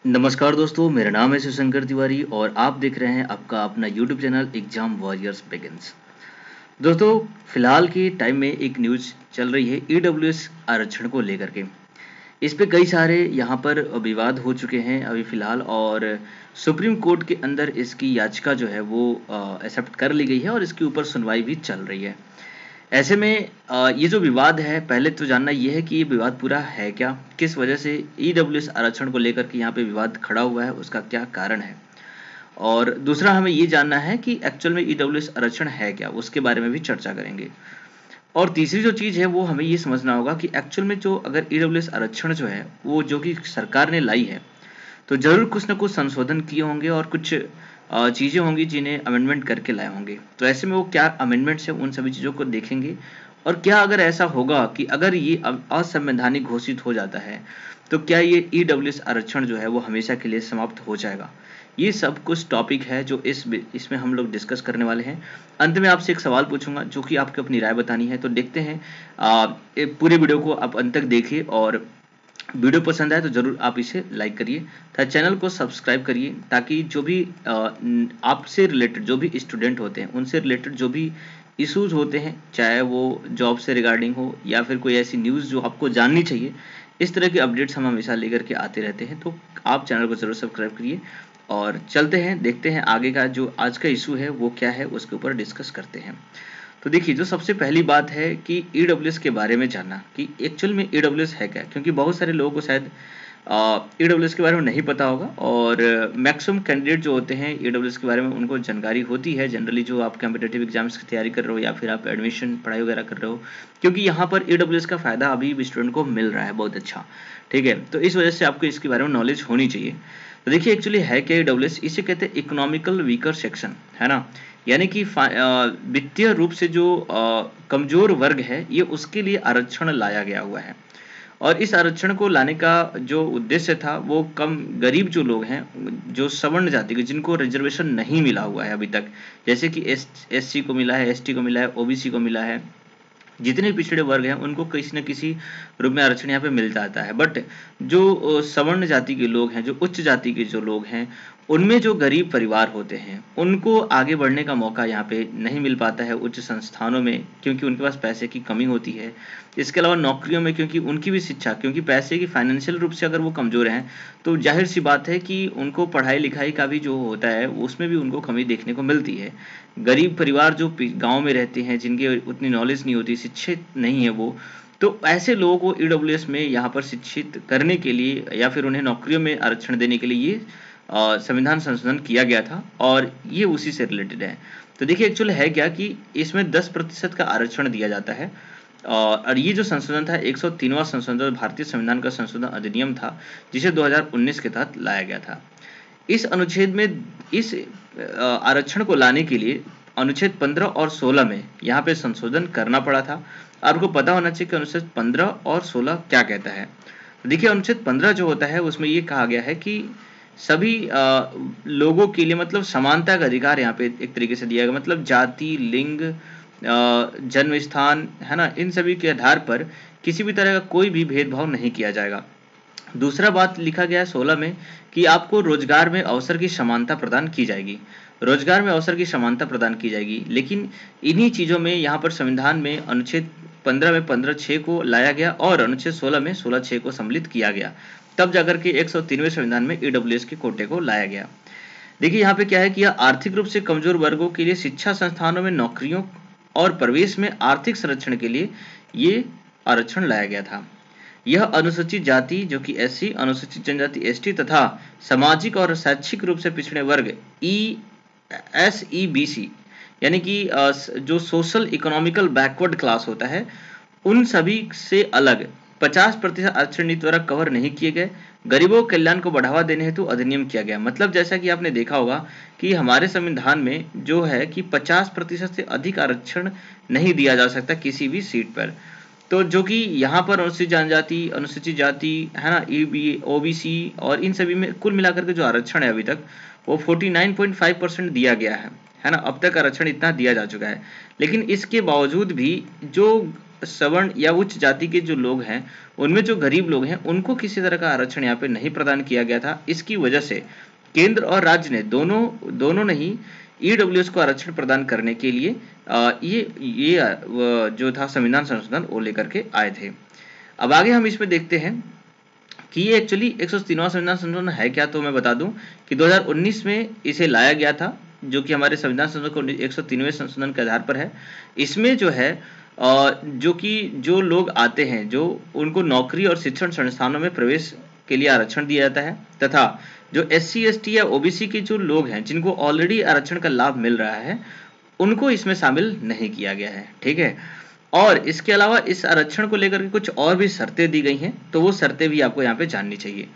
नमस्कार दोस्तों, मेरा नाम है शिवशंकर तिवारी और आप देख रहे हैं आपका अपना YouTube channel exam warriors begins. दोस्तों, फिलहाल की टाइम में एक न्यूज़ चल रही है ईडब्ल्यूएस आरक्षण को लेकर के। इस पे कई सारे यहाँ पर विवाद हो चुके हैं अभी फिलहाल, और सुप्रीम कोर्ट के अंदर इसकी याचिका जो है वो एक्सेप्ट कर ली गई है और इसके ऊपर सुनवाई भी चल रही है। ऐसे में ये जो विवाद है, पहले तो जानना ये है कि ये विवाद पूरा है क्या, किस वजह से ईडब्ल्यूएस आरक्षण को लेकर के यहाँ पे विवाद खड़ा हुआ है, उसका क्या कारण है। और दूसरा हमें ये जानना है कि एक्चुअल में ईडब्ल्यूएस आरक्षण है क्या, उसके बारे में भी चर्चा करेंगे। और तीसरी जो चीज़ है वो हमें ये समझना होगा कि एक्चुअल में जो अगर ईडब्ल्यूएस आरक्षण जो है वो जो कि सरकार ने लाई है, तो ज़रूर कुछ ना कुछ संशोधन किए होंगे और कुछ चीज़ें होंगी जिन्हें अमेंडमेंट करके लाए होंगे। तो ऐसे में वो क्या अमेंडमेंट्स हैं, उन सभी चीज़ों को देखेंगे। और क्या अगर ऐसा होगा कि अगर ये असंवैधानिक घोषित हो जाता है, तो क्या ये ईडब्ल्यूएस आरक्षण जो है वो हमेशा के लिए समाप्त हो जाएगा। ये सब कुछ टॉपिक है जो इसमें हम लोग डिस्कस करने वाले हैं। अंत में आपसे एक सवाल पूछूंगा जो कि आपको अपनी राय बतानी है, तो देखते हैं। पूरे वीडियो को आप अंत तक देखिए और वीडियो पसंद आए तो ज़रूर आप इसे लाइक करिए तथा चैनल को सब्सक्राइब करिए, ताकि जो भी आपसे रिलेटेड जो भी स्टूडेंट होते हैं उनसे रिलेटेड जो भी इश्यूज होते हैं, चाहे वो जॉब से रिगार्डिंग हो या फिर कोई ऐसी न्यूज़ जो आपको जाननी चाहिए, इस तरह की अपडेट्स हम हमेशा लेकर के आते रहते हैं। तो आप चैनल को ज़रूर सब्सक्राइब करिए और चलते हैं, देखते हैं आगे का जो आज का इशू है वो क्या है, उसके ऊपर डिस्कस करते हैं। तो देखिए, जो सबसे पहली बात है कि ईडब्ल्यूएस के बारे में जानना कि एक्चुअल में ईडब्ल्यूएस है क्या, क्योंकि बहुत सारे लोगों को शायद ईडब्ल्यूएस के बारे में नहीं पता होगा और मैक्सिमम कैंडिडेट जो होते हैं ईडब्ल्यूएस के बारे में उनको जानकारी होती है जनरली, जो आप कॉम्पिटिटिव एग्जाम्स की तैयारी कर रहे हो या फिर आप एडमिशन पढ़ाई वगैरह कर रहे हो, क्योंकि यहाँ पर ईडब्ल्यूएस का फ़ायदा अभी भी स्टूडेंट को मिल रहा है बहुत अच्छा। ठीक है, तो इस वजह से आपको इसके बारे में नॉलेज होनी चाहिए। तो देखिए, एक्चुअली है क्या ईडब्ल्यूएस, इसे कहते हैं इकोनॉमिकल वीकर सेक्शन, है ना। यानी कि वित्तीय रूप से जो कमजोर वर्ग है, ये उसके लिए आरक्षण लाया गया हुआ है। और इस आरक्षण को लाने का जो उद्देश्य था वो कम गरीब जो लोग हैं, जो सवर्ण जाति के, जिनको रिजर्वेशन नहीं मिला हुआ है अभी तक, जैसे कि एससी को मिला है, एसटी को मिला है, ओबीसी को मिला है, जितने पिछड़े वर्ग हैं उनको किसी न किसी रूप में आरक्षण यहाँ पे मिल जाता है। बट जो सवर्ण जाति के लोग हैं, जो उच्च जाति के जो लोग हैं, उनमें जो गरीब परिवार होते हैं उनको आगे बढ़ने का मौका यहाँ पे नहीं मिल पाता है उच्च संस्थानों में, क्योंकि उनके पास पैसे की कमी होती है। इसके अलावा नौकरियों में, क्योंकि उनकी भी शिक्षा, क्योंकि पैसे की फाइनेंशियल रूप से अगर वो कमज़ोर हैं, तो जाहिर सी बात है कि उनको पढ़ाई लिखाई का भी जो होता है उसमें भी उनको कमी देखने को मिलती है। गरीब परिवार जो गांव में रहते हैं, जिनके उतनी नॉलेज नहीं होती, शिक्षित नहीं है वो, तो ऐसे लोगों को ईडब्ल्यूएस में यहाँ पर शिक्षित करने के लिए या फिर उन्हें नौकरियों में आरक्षण देने के लिए ये संविधान संशोधन किया गया था और ये उसी से रिलेटेड है। तो देखिए, एक्चुअल है क्या कि इसमें 10% का आरक्षण दिया जाता है। और ये जो संशोधन था 103वां संशोधन भारतीय संविधान का संशोधन अधिनियम था, जिसे 2019 के तहत लाया गया था। इस अनुच्छेद में इस आरक्षण को लाने के लिए अनुच्छेद 15 और 16 में यहाँ पे संशोधन करना पड़ा था। आपको पता होना चाहिए कि अनुच्छेद 15 और 16 क्या कहता है। देखिए, अनुच्छेद 15 जो होता है उसमें ये कहा गया है कि सभी लोगों के लिए, मतलब समानता का अधिकार यहाँ पे एक तरीके से दिया गया, मतलब जाति, लिंग, जन्म स्थान, है ना, इन सभी के आधार पर किसी भी तरह का कोई भी भेदभाव नहीं किया जाएगा। दूसरा बात लिखा गया है 16 में कि आपको रोजगार में अवसर की समानता प्रदान की जाएगी। रोजगार में अवसर की समानता प्रदान की जाएगी, लेकिन इन्हीं चीज़ों में यहाँ पर संविधान में अनुच्छेद 15 में 15(6) को लाया गया और अनुच्छेद 16 में 16(6) को सम्मिलित किया गया। तब जाकर के 103वें संविधान में ईडब्ल्यूएस के कोटे को लाया गया। देखिए, यहाँ पे क्या है कि यह आर्थिक रूप से कमजोर वर्गों के लिए शिक्षा संस्थानों में नौकरियों और प्रवेश में आर्थिक संरक्षण के लिए ये आरक्षण लाया गया था। यह अनुसूचित जाति जो कि एससी, अनुसूचित जनजाति एसटी तथा सामाजिक और शैक्षिक रूप से पिछड़े वर्ग एसईबीसी, यानी कि जो सोशल इकोनॉमिकल बैकवर्ड क्लास होता है, उन सभी से अलग 50% आरक्षण नीति द्वारा कवर नहीं किए गए गरीबों के कल्याण को बढ़ावा देने हेतु अधिनियम किया गया। मतलब जैसा कि आपने देखा होगा कि हमारे संविधान में जो है कि 50% से अधिक आरक्षण नहीं दिया जा सकता किसी भी सीट पर। तो जो कि यहाँ पर अनुसूचित जनजाति, अनुसूचित जाति, है ना, ओबीसी और इन सभी में कुल मिलाकर के जो आरक्षण है अभी तक वो 49.5% दिया गया है ना। अब तक आरक्षण इतना दिया जा चुका है, लेकिन इसके बावजूद भी जो सवर्ण या उच्च जाति के जो लोग हैं, उनमें जो गरीब लोग हैं, उनको किसी तरह का आरक्षण यहाँ पे नहीं प्रदान किया गया था। इसकी वजह से केंद्र और राज्य ने दोनों ने ही ईडब्ल्यूएस को आरक्षण प्रदान करने के लिए जो था संविधान संशोधन वो लेकर के आए थे। अब आगे हम इसमें देखते हैं कि ये एक्चुअली 103वां संविधान संशोधन है क्या। तो मैं बता दूं कि 2019 में इसे लाया गया था, जो कि हमारे संविधान संशोधन को 103वें संशोधन के आधार पर है। इसमें जो है जो लोग आते हैं, जो उनको नौकरी और शिक्षण संस्थानों में प्रवेश के लिए आरक्षण दिया जाता है, तथा जो SC ST या OBC के जो लोग हैं, जिनको ऑलरेडी आरक्षण का लाभ मिल रहा है, उनको इसमें शामिल नहीं किया गया है। ठीक है, और इसके अलावा इस आरक्षण को लेकर के कुछ और भी शर्तें दी गई हैं, तो वो शर्तें भी आपको यहाँ पे जाननी चाहिए।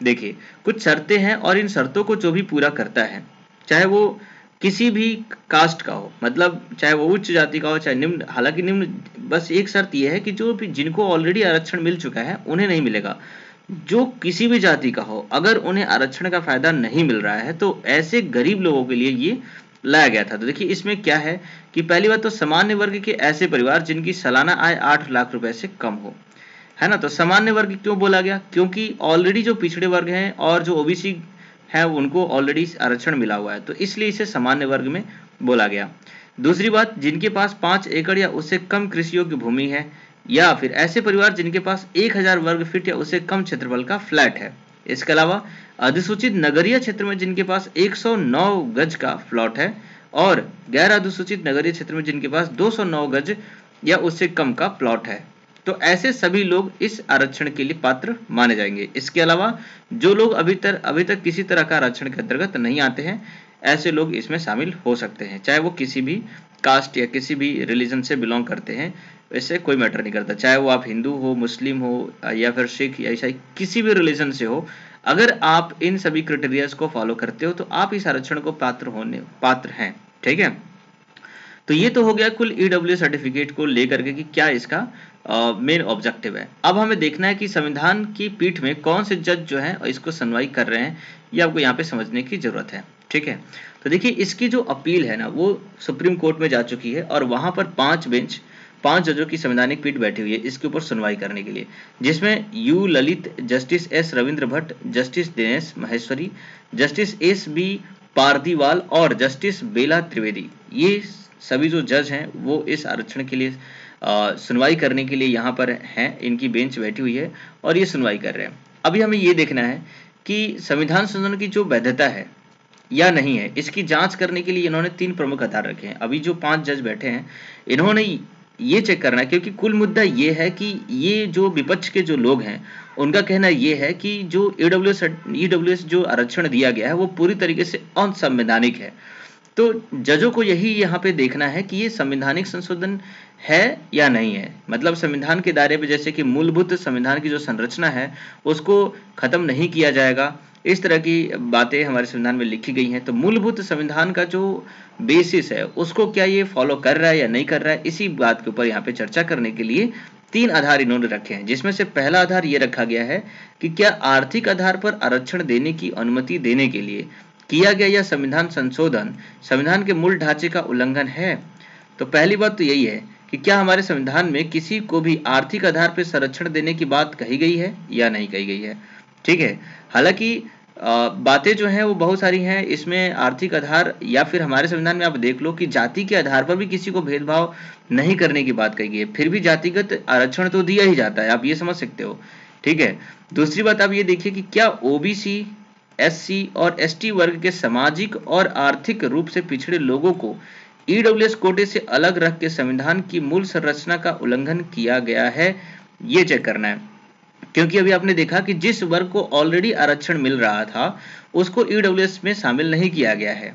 देखिए, कुछ शर्तें हैं और इन शर्तों को जो भी पूरा करता है, चाहे वो किसी भी कास्ट का हो, मतलब चाहे वो उच्च जाति का हो चाहे निम्न, हालांकि निम्न बस एक शर्त यह है कि जो भी जिनको ऑलरेडी आरक्षण मिल चुका है उन्हें नहीं मिलेगा। जो किसी भी जाति का हो, अगर उन्हें आरक्षण का फायदा नहीं मिल रहा है, तो ऐसे गरीब लोगों के लिए ये लाया गया था। तो देखिए, इसमें क्या है कि पहली बात तो सामान्य वर्ग के ऐसे परिवार जिनकी सालाना आय 8 लाख रुपए से कम हो, है ना। तो सामान्य वर्ग क्यों बोला गया? क्योंकि ऑलरेडी जो पिछड़े वर्ग हैं और जो OBC है उनको ऑलरेडी आरक्षण मिला हुआ है, तो इसलिए इसे सामान्य वर्ग में बोला गया। दूसरी बात, जिनके पास 5 एकड़ या उससे कम कृषि योग्य भूमि है, या फिर ऐसे परिवार जिनके पास 1000 वर्ग फीट या उससे कम क्षेत्रफल का फ्लैट है। इसके अलावा अधिसूचित नगरीय क्षेत्र में जिनके पास 109 गज का प्लॉट है, और गैर अधिसूचित नगरीय क्षेत्र में जिनके पास 209 गज या उससे कम का प्लॉट है, तो ऐसे सभी लोग इस आरक्षण के लिए पात्र माने जाएंगे। इसके अलावा जो लोग अभी तक किसी तरह का आरक्षण के अंतर्गत नहीं आते हैं, ऐसे लोग इसमें शामिल हो सकते हैं, चाहे वो किसी भी कास्ट या किसी भी रिलीजन से बिलोंग करते हैं। वैसे कोई मैटर नहीं करता, चाहे वो आप हिंदू हो, मुस्लिम हो, या फिर सिख या ईसाई, किसी भी रिलीजन से हो, अगर आप इन सभी क्राइटेरियाज को फॉलो करते हो तो आप इस आरक्षण को पात्र हैं। ठीक है, तो ये तो हो गया कुल ईडब्ल्यू सर्टिफिकेट को लेकर के कि क्या इसका मेन ऑब्जेक्टिव है। अब हमें देखना है कि संविधान की पीठ में कौन से जज जो हैं इसको सुनवाई कर रहे हैं, ये आपको यहाँ पे समझने की जरूरत है। ठीक है, तो देखिए, इसकी जो अपील है ना, वो सुप्रीम कोर्ट में जा चुकी है, और वहां पर 5 जजों की संवैधानिक पीठ बैठी हुई है इसके ऊपर सुनवाई करने के लिए, जिसमें you Lalit, justice S Ravindra Bhatt, justice Dinesh Maheshwari, justice SB पारदीवाल और जस्टिस बेला त्रिवेदी, ये सभी जो जज हैं वो इस आरक्षण के लिए सुनवाई करने के लिए यहाँ पर हैं। इनकी बेंच बैठी हुई है और ये सुनवाई कर रहे हैं। अभी हमें ये देखना है कि संविधान संशोधन की जो वैधता है या नहीं है, इसकी जांच करने के लिए इन्होंने 3 प्रमुख आधार रखे हैं। अभी जो 5 जज बैठे हैं, इन्होंने ये चेक करना है, क्योंकि कुल मुद्दा ये है कि ये जो विपक्ष के जो लोग हैं, उनका कहना ये है कि जो ईडब्ल्यूएस जो आरक्षण दिया गया है वो पूरी तरीके से असंवैधानिक है। तो जजों को यही यहाँ पे देखना है कि ये संवैधानिक संशोधन है या नहीं है, मतलब संविधान के दायरे पे, जैसे कि मूलभूत संविधान की जो संरचना है उसको खत्म नहीं किया जाएगा, इस तरह की बातें हमारे संविधान में लिखी गई हैं। तो मूलभूत संविधान का जो बेसिस है उसको क्या ये फॉलो कर रहा है या नहीं कर रहा है, इसी बात के ऊपर यहाँ पे चर्चा करने के लिए 3 आधार इन्होंने रखे हैं, जिसमें से पहला आधार ये रखा गया है कि क्या आर्थिक आधार पर आरक्षण देने की अनुमति देने के लिए किया गया यह संविधान संशोधन संविधान के मूल ढांचे का उल्लंघन है। तो पहली बात तो यही है कि क्या हमारे संविधान में किसी को भी आर्थिक आधार पर संरक्षण देने की बात कही गई है या नहीं कही गई है। ठीक है, हालांकि बातें जो हैं वो बहुत सारी हैं, इसमें आर्थिक आधार या फिर हमारे संविधान में आप देख लो कि जाति के आधार पर भी किसी को भेदभाव नहीं करने की बात कही गई है, फिर भी जातिगत आरक्षण तो दिया ही जाता है, आप ये समझ सकते हो। ठीक है, दूसरी बात आप ये देखिए कि क्या OBC, SC और ST वर्ग के सामाजिक और आर्थिक रूप से पिछड़े लोगों को EWS कोटे से अलग रख के संविधान की मूल संरचना का उल्लंघन किया गया है, ये चेक करना है। क्योंकि अभी आपने देखा कि जिस वर्ग को ऑलरेडी आरक्षण मिल रहा था उसको EWS में शामिल नहीं किया गया है।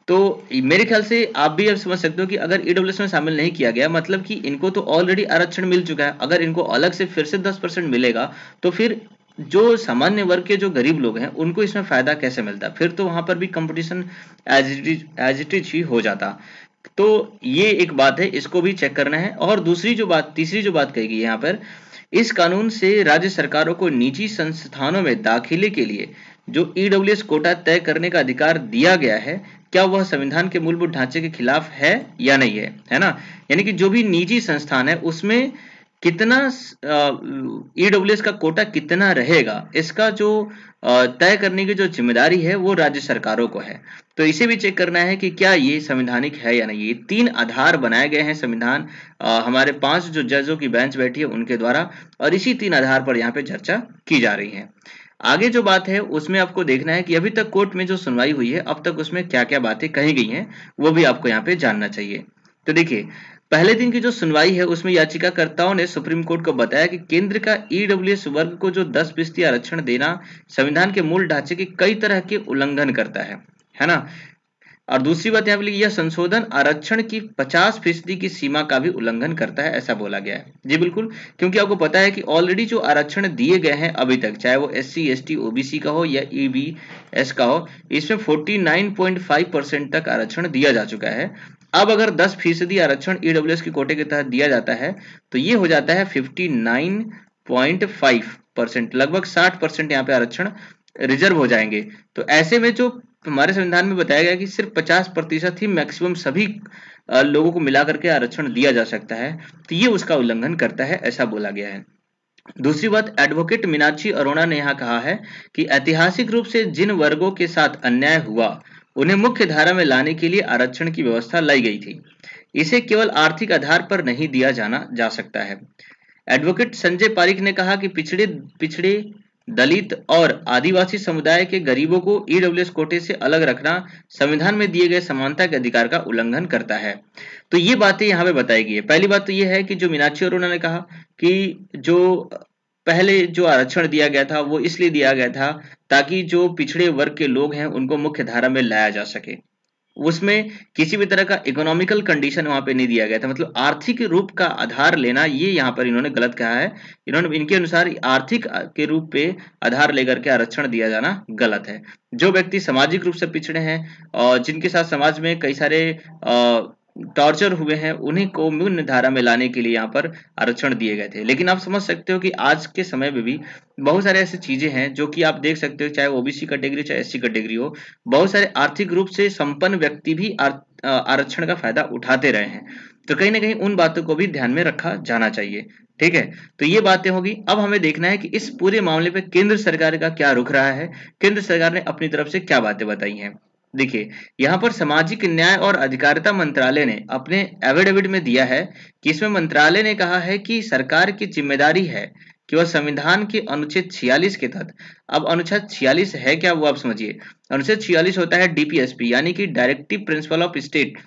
तो मेरे ख्याल से आप भी अब समझ सकते हो कि अगर EWS में शामिल नहीं किया गया, मतलब कि इनको तो ऑलरेडी आरक्षण मिल चुका है, अगर इनको अलग से फिर से 10% मिलेगा तो फिर जो सामान्य वर्ग के जो गरीब लोग हैं उनको इसमें फायदा कैसे मिलता, फिर तो वहां पर भी कंपटीशन एज इट इज ही हो जाता। तो ये एक बात है, इसको भी चेक करना है। और तीसरी जो बात कही गई यहाँ पर, इस कानून से राज्य सरकारों को निजी संस्थानों में दाखिले के लिए जो EWS कोटा तय करने का अधिकार दिया गया है, क्या वह संविधान के मूलभूत ढांचे के खिलाफ है या नहीं है ना। यानी कि जो भी निजी संस्थान है उसमें कितना ईडब्ल्यूएस का कोटा कितना रहेगा, इसका जो तय करने की जो जिम्मेदारी है वो राज्य सरकारों को है। तो इसे भी चेक करना है कि क्या ये संवैधानिक है या नहीं। ये 3 आधार बनाए गए हैं संविधान हमारे 5 जो जजों की बेंच बैठी है उनके द्वारा, और इसी 3 आधार पर यहाँ पे चर्चा की जा रही है। आगे जो बात है उसमें आपको देखना है कि अभी तक कोर्ट में जो सुनवाई हुई है अब तक उसमें क्या क्या बातें कही गई हैं, वो भी आपको यहाँ पे जानना चाहिए। तो देखिए, पहले दिन की जो सुनवाई है उसमें याचिकाकर्ताओं ने सुप्रीम कोर्ट को बताया कि केंद्र का ईडब्ल्यूएस वर्ग को जो 10% आरक्षण देना संविधान के मूल ढांचे के कई तरह के उल्लंघन करता है ना। और दूसरी बात यहाँ पे यह संशोधन आरक्षण की 50% की सीमा का भी उल्लंघन करता है, ऐसा बोला गया है। जी बिल्कुल, क्योंकि आपको पता है कि ऑलरेडी जो आरक्षण दिए गए हैं अभी तक, चाहे वो SC ST OBC का हो या EBS का हो, इसमें 49.5% तक आरक्षण दिया जा चुका है। अब अगर 10% आरक्षण ईडब्ल्यूएस के कोटे के तहत दिया जाता है तो ये हो जाता है 59.5%, लगभग 60% यहाँ पे आरक्षण रिजर्व हो जाएंगे। तो ऐसे में जो हमारे संविधान में बताया गया कि सिर्फ 50% ही मैक्सिमम सभी लोगों को मिला करके आरक्षण दिया जा सकता है, तो ये उसका उल्लंघन करता है, ऐसा बोला गया है। दूसरी बात, एडवोकेट मीनाक्षी अरोड़ा ने यहाँ कहा है कि ऐतिहासिक रूप से जिन वर्गों के साथ अन्याय हुआ उन्हें मुख्य धारा में लाने के लिए आरक्षण की व्यवस्था लाई गई थी। इसे केवल आर्थिक आधार पर नहीं दिया जाना जा सकता है। एडवोकेट संजय पारीक ने कहा कि पिछड़े दलित और आदिवासी समुदाय के गरीबों को ईडब्ल्यूएस कोटे से अलग रखना संविधान में दिए गए समानता के अधिकार का उल्लंघन करता है। तो ये बातें यहाँ पे बताई गई है। पहली बात तो ये है कि जो मीनाक्षी अरोड़ा ने कहा कि जो पहले जो आरक्षण दिया गया था वो इसलिए दिया गया था ताकि जो पिछड़े वर्ग के लोग हैं उनको मुख्य धारा में लाया जा सके। उसमें किसी भी तरह का इकोनॉमिकल कंडीशन वहां पे नहीं दिया गया था, मतलब आर्थिक रूप का आधार लेना, ये यहाँ पर इन्होंने गलत कहा है। इन्होंने इनके अनुसार आर्थिक के रूप पे आधार लेकर के आरक्षण दिया जाना गलत है। जो व्यक्ति सामाजिक रूप से पिछड़े हैं और जिनके साथ समाज में कई सारे टॉर्चर हुए हैं, उन्हीं को मूल धारा में लाने के लिए यहाँ पर आरक्षण दिए गए थे। लेकिन आप समझ सकते हो कि आज के समय में भी बहुत सारे ऐसी चीजें हैं जो कि आप देख सकते हो, चाहे ओबीसी कैटेगरी चाहे SC कैटेगरी हो, बहुत सारे आर्थिक रूप से संपन्न व्यक्ति भी आरक्षण का फायदा उठाते रहे हैं। तो कहीं ना कहीं उन बातों को भी ध्यान में रखा जाना चाहिए। ठीक है, तो ये बातें होगी। अब हमें देखना है कि इस पूरे मामले पे केंद्र सरकार का क्या रुख रहा है, केंद्र सरकार ने अपनी तरफ से क्या बातें बताई हैं। देखिए, यहाँ पर सामाजिक न्याय और अधिकारिता मंत्रालय ने अपने एफिडेविट में दिया है कि इसमें मंत्रालय ने कहा है कि सरकार की जिम्मेदारी है कि वह संविधान के अनुच्छेद 46 के तहत, अब अनुच्छेद 46 है क्या वो आप समझिए। अनुच्छेद 46 होता है DPSP यानी कि directive principle of state.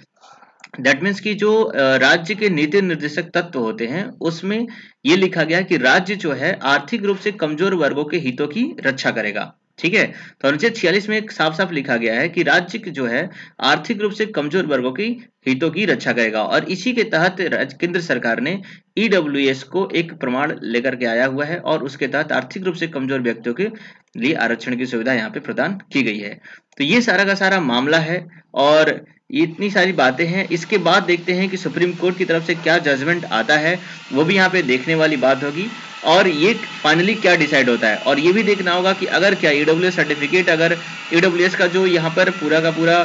That means कि जो राज्य के नीति निर्देशक तत्व होते हैं उसमें ये लिखा गया कि राज्य जो है आर्थिक रूप से कमजोर वर्गों के हितों की रक्षा करेगा। ठीक है, तो अनुच्छेद 46 में एक साफ साफ लिखा गया है कि राज्य जो है आर्थिक रूप से कमजोर वर्गों की हितों की रक्षा करेगा, और इसी के तहत केंद्र सरकार ने ईडब्ल्यूएस को एक प्रमाण लेकर के आया हुआ है और उसके तहत आर्थिक रूप से कमजोर व्यक्तियों के लिए आरक्षण की सुविधा यहाँ पे प्रदान की गई है। तो ये सारा का सारा मामला है और ये इतनी सारी बातें हैं। इसके बाद देखते हैं कि सुप्रीम कोर्ट की तरफ से क्या जजमेंट आता है, वो भी यहाँ पे देखने वाली बात होगी और ये फाइनली क्या डिसाइड होता है। और ये भी देखना होगा कि अगर क्या ईडब्ल्यूएस सर्टिफिकेट, अगर ईडब्ल्यूएस का जो यहाँ पर पूरा का पूरा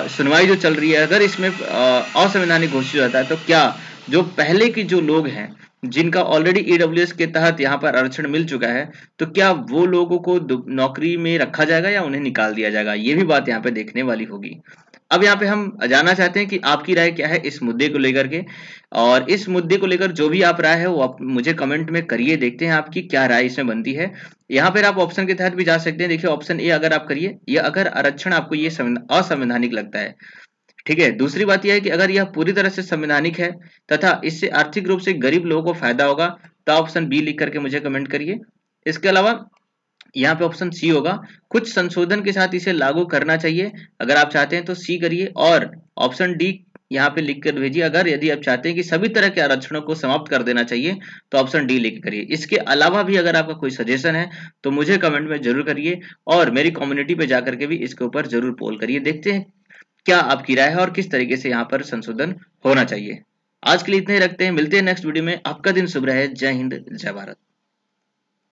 सुनवाई जो चल रही है, अगर इसमें असंवैधानिक घोषित होता है तो क्या जो पहले के जो लोग हैं जिनका ऑलरेडी ईडब्ल्यूएस के तहत यहाँ पर आरक्षण मिल चुका है, तो क्या वो लोगों को नौकरी में रखा जाएगा या उन्हें निकाल दिया जाएगा, ये भी बात यहाँ पे देखने वाली होगी। अब यहाँ पे हम जानना चाहते हैं कि आपकी राय क्या है इस मुद्दे को लेकर के, और इस मुद्दे को लेकर जो भी आप राय है वो आप मुझे कमेंट में करिए, देखते हैं आपकी क्या राय इसमें बनती है। यहाँ पर आप ऑप्शन के तहत भी जा सकते हैं। देखिए, ऑप्शन ए अगर आप करिए, या अगर आरक्षण आपको ये असंवैधानिक लगता है। ठीक है, दूसरी बात यह है कि अगर यह पूरी तरह से संवैधानिक है तथा इससे आर्थिक रूप से गरीब लोगों को फायदा होगा तो ऑप्शन बी लिख करके मुझे कमेंट करिए। इसके अलावा यहाँ पे ऑप्शन सी होगा, कुछ संशोधन के साथ इसे लागू करना चाहिए, अगर आप चाहते हैं तो सी करिए, और ऑप्शन डी यहाँ पे लिख कर भेजिए अगर यदि आप चाहते हैं कि सभी तरह के आरक्षणों को समाप्त कर देना चाहिए तो ऑप्शन डी लिख करिए। इसके अलावा भी अगर आपका कोई सजेशन है तो मुझे कमेंट में जरूर करिए और मेरी कम्युनिटी पे जाकर के भी इसके ऊपर जरूर पोल करिए, देखते हैं क्या आपकी राय है और किस तरीके से यहाँ पर संशोधन होना चाहिए। आज के लिए इतने ही रखते हैं, मिलते हैं नेक्स्ट वीडियो में। आपका दिन शुभ रहे। जय हिंद, जय भारत।